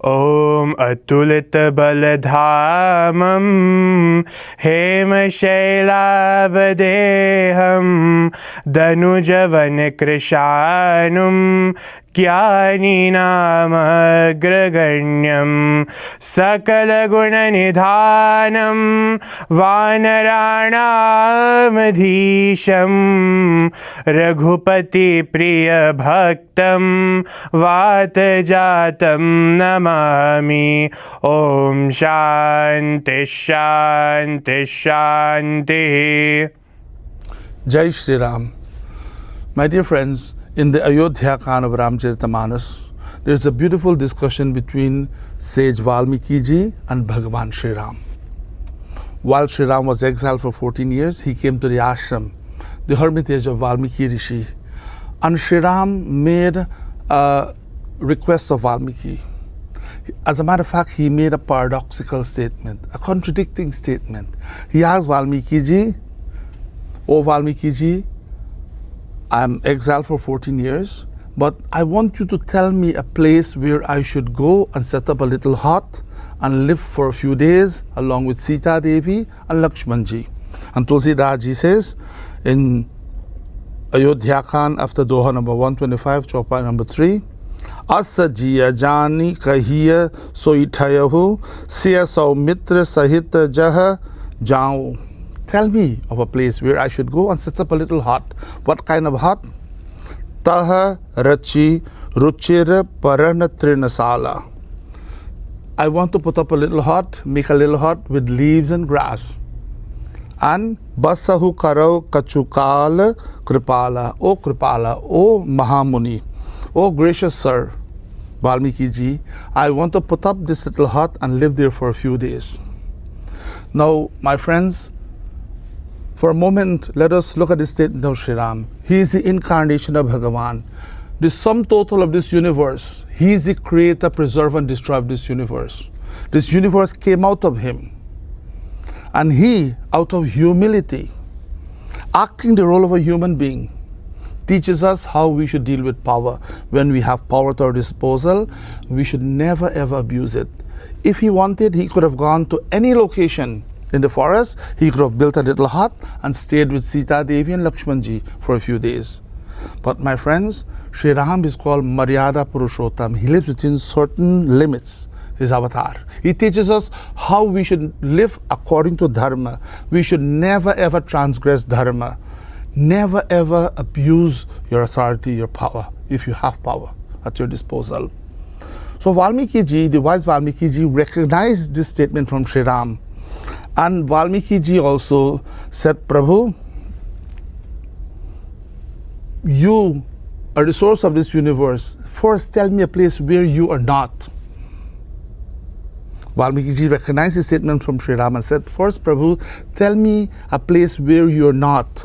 ॐ अतुलितबलधामं हेमशैलाभदेहं दनुजवनकृशानुं ज्ञानिनामग्रगण्यं सकलगुणनिधानं वानराणामधीशं रघुपतिप्रियभक्तं वातजातं नमामि। ॐ शान्ति शान्ति शान्तिः। Jai Shri Ram. My dear friends, in the Ayodhya Khan of Ramcharitamanas, there is a beautiful discussion between sage Valmiki ji and Bhagavan Shri Ram. While Shri Ram was exiled for 14 years, he came to the ashram, the hermitage of Valmiki Rishi. And Shri Ram made a request of Valmiki. As a matter of fact, he made a paradoxical statement, a contradicting statement. He asked Valmiki ji, "Oh Valmiki ji, I'm exiled for 14 years, but I want you to tell me a place where I should go and set up a little hut and live for a few days along with Sita Devi and Lakshman ji." And Tulsidas ji says in Ayodhya Khan after Doha number 125, Chaupai number 3, "Asa jiya jani kahiya soitayahu siya saumitra sahita jaha jao." Tell me of a place where I should go and set up a little hut. What kind of hut? Taha rachi ruchira parana trinasala. I want to put up a little hut, make a little hut with leaves and grass. And basahu karau kachukala kripala. O Kripala, O Mahamuni, O gracious sir, Valmiki ji, I want to put up this little hut and live there for a few days. Now, my friends, for a moment, let us look at the statement of Shri Ram. He is the incarnation of Bhagavan, the sum total of this universe. He is the creator, preserver, and destroyer of this universe. This universe came out of him. And he, out of humility, acting the role of a human being, teaches us how we should deal with power. When we have power at our disposal, we should never ever abuse it. If he wanted, he could have gone to any location in the forest. He could have built a little hut and stayed with Sita Devi and Lakshman ji for a few days. But my friends, Shri Ram is called Maryada Purushottam. He lives within certain limits, his avatar. He teaches us how we should live according to dharma. We should never ever transgress dharma. Never ever abuse your authority, your power, if you have power at your disposal. So Valmiki ji, the wise Valmiki ji, recognized this statement from Shri Ram. And Valmiki ji also said, "Prabhu, you are the source of this universe. First, tell me a place where you are not." Valmiki ji recognized the statement from Shri Ram and said, "First, Prabhu, tell me a place where you are not.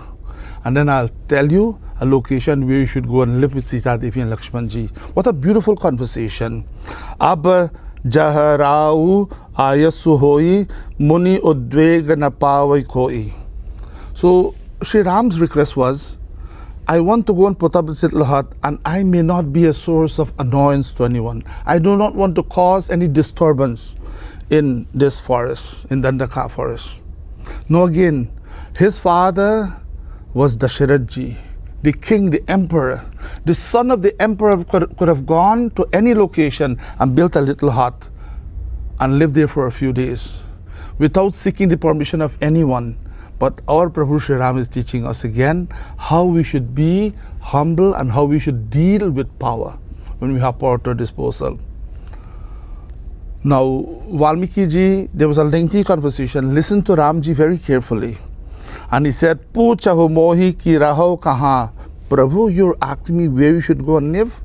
And then I'll tell you a location where you should go and live with Sita Devi and Lakshman ji." What a beautiful conversation. Abba Jaharau ayasu hoi muni udvega na pawai koi. So Shri Ram's request was, I want to go and put up this little hut, and I may not be a source of annoyance to anyone. I do not want to cause any disturbance in this forest, in Dandaka forest. No, again, his father was Dasharath ji, the king, the emperor. The son of the emperor could have gone to any location and built a little hut and lived there for a few days without seeking the permission of anyone. But our Prabhu Shri Ram is teaching us again how we should be humble and how we should deal with power when we have power at our disposal. Now, Valmiki ji, there was a lengthy conversation. Listen to Ram ji very carefully. And he said, "Puchaho mohi ki raho kaha." Prabhu, you're asking me where you should go and live?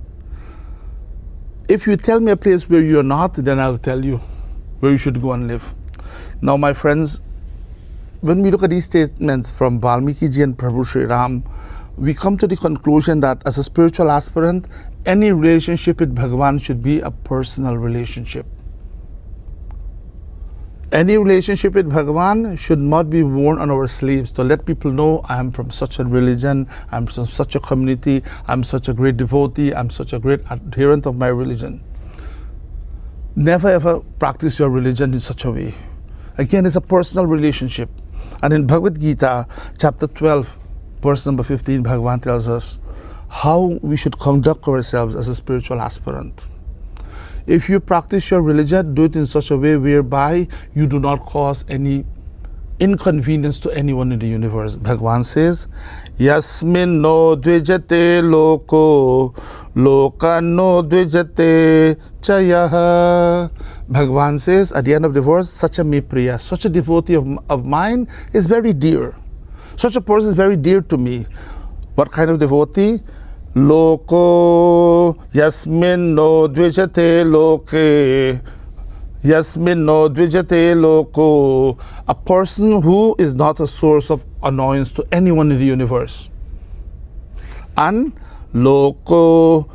If you tell me a place where you're not, then I'll tell you where you should go and live. Now, my friends, when we look at these statements from Valmiki ji and Prabhu Shri Ram, we come to the conclusion that as a spiritual aspirant, any relationship with Bhagavan should be a personal relationship. Any relationship with Bhagavan should not be worn on our sleeves to let people know I am from such a religion, I'm from such a community, I'm such a great devotee, I'm such a great adherent of my religion. Never ever practice your religion in such a way. Again, it's a personal relationship. And in Bhagavad Gita, chapter 12, verse number 15, Bhagavan tells us how we should conduct ourselves as a spiritual aspirant. If you practice your religion, do it in such a way whereby you do not cause any inconvenience to anyone in the universe. Bhagavan says, Yasmin no dvijate loko, loka no dvijate chayaha. Bhagavan says at the end of the verse, such a me priya, such a devotee of mine is very dear. Such a person is very dear to me. What kind of devotee? Loko yasmin no dvijate loke. Yasmin no dvijate loko. A person who is not a source of annoyance to anyone in the universe. And loko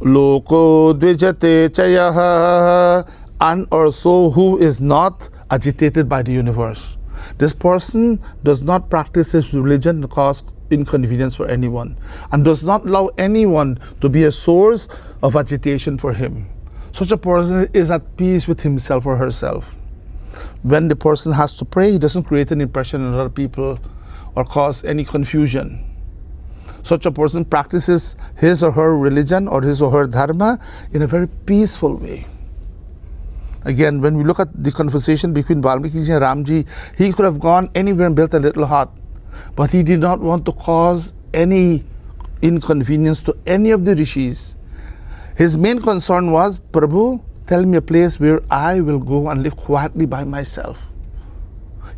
dvijate chayaha. And also who is not agitated by the universe. This person does not practice his religion to cause inconvenience for anyone, and does not allow anyone to be a source of agitation for him. Such a person is at peace with himself or herself. When the person has to pray, he doesn't create an impression on other people or cause any confusion. Such a person practices his or her religion or his or her dharma in a very peaceful way. Again, when we look at the conversation between Valmiki and Ramji, he could have gone anywhere and built a little hut, but he did not want to cause any inconvenience to any of the rishis. His main concern was, Prabhu, tell me a place where I will go and live quietly by myself.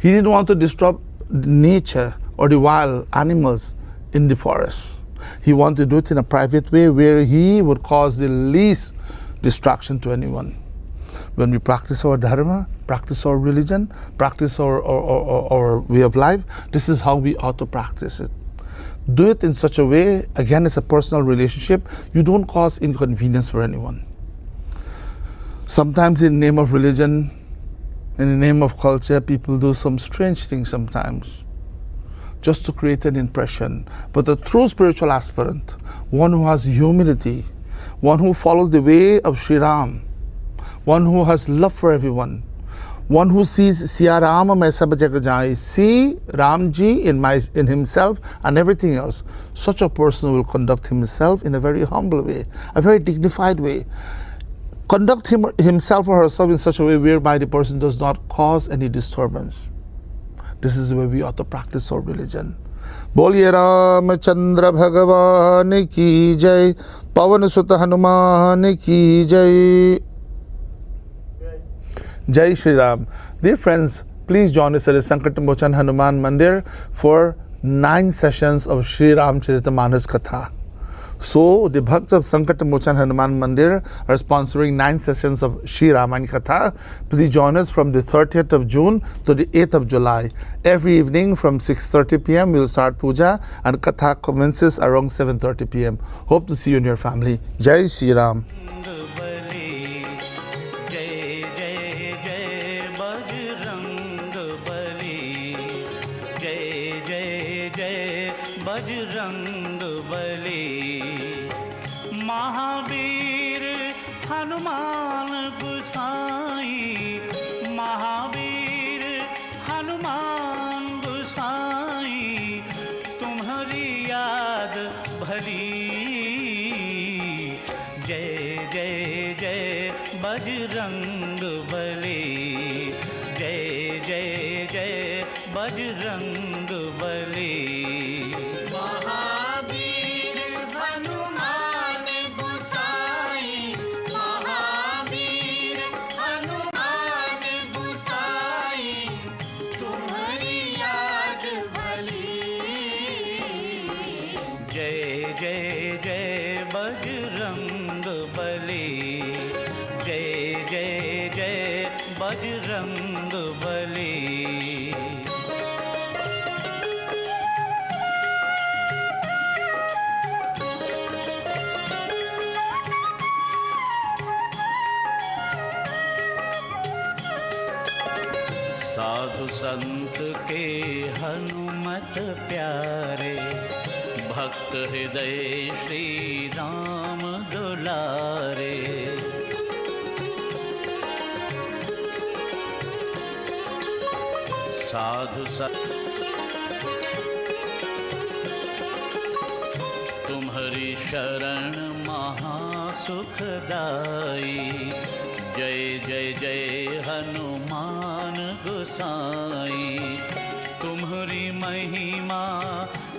He didn't want to disturb nature or the wild animals in the forest. He wanted to do it in a private way where he would cause the least distraction to anyone. When we practice our dharma, practice our religion, practice our way of life, this is how we ought to practice it. Do it in such a way, again, it's a personal relationship, you don't cause inconvenience for anyone. Sometimes in the name of religion, in the name of culture, people do some strange things sometimes, just to create an impression. But a true spiritual aspirant, one who has humility, one who follows the way of Sri Ram, one who has love for everyone, one who sees Siya Rama main sab jagah jai, see Ramji in himself and everything else. Such a person will conduct himself in a very humble way, a very dignified way. Conduct himself or herself in such a way whereby the person does not cause any disturbance. This is the way we ought to practice our religion. Boliye Ramachandra Bhagavan ki jai, Pavan Sutta Hanuman ki jai. Jai Shri Ram. Dear friends, please join us at the Sankat Mochan Hanuman Mandir for 9 sessions of Shri Ramcharitamanas Katha. So, the Bhakts of Sankat Mochan Hanuman Mandir are sponsoring 9 sessions of Shri Ramayana Katha. Please join us from the 30th of June to the 8th of July. Every evening from 6:30 p.m. we will start puja and Katha commences around 7:30 p.m. Hope to see you and your family. Jai Shri Ram. Bajrang Bali Mahavir Hanuman गुसाई महावीर हनुमान गुसाई तुम्हारी याद भरी जय जय जय बजरंग बली जय जय जय बजरंग बली बजरंग बली साधु संत के हनुमत प्यारे भक्त हृदय श्री राम दुलारे साधु तुम्हारी शरण महासुखदाई। जय जय जय हनुमान गोसाई। तुम्हारी महिमा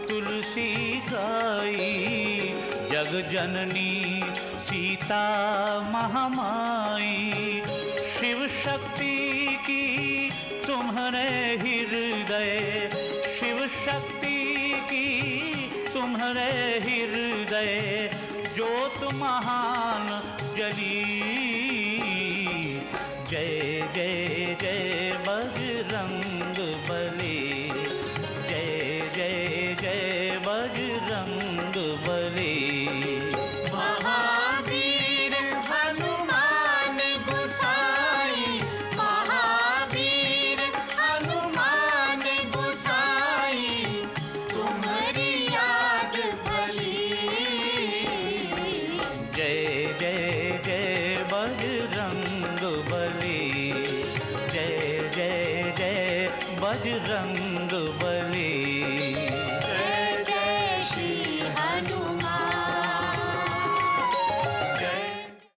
तुलसी गाई। जग जननी सीता महामाई। शिव शक्ति की तुम्हारे हृदय। शिव शक्ति की तुम्हारे हृदय। ज्योत महान जली। जय जय जय बजरंग बली। जय जय जय बजरंग बली। महावीर हनुमान गोसाई। महावीर हनुमान गोसाई। तुम्हारी याद भली। जय जय जय बजरंग बली। जय जय जय बजरंग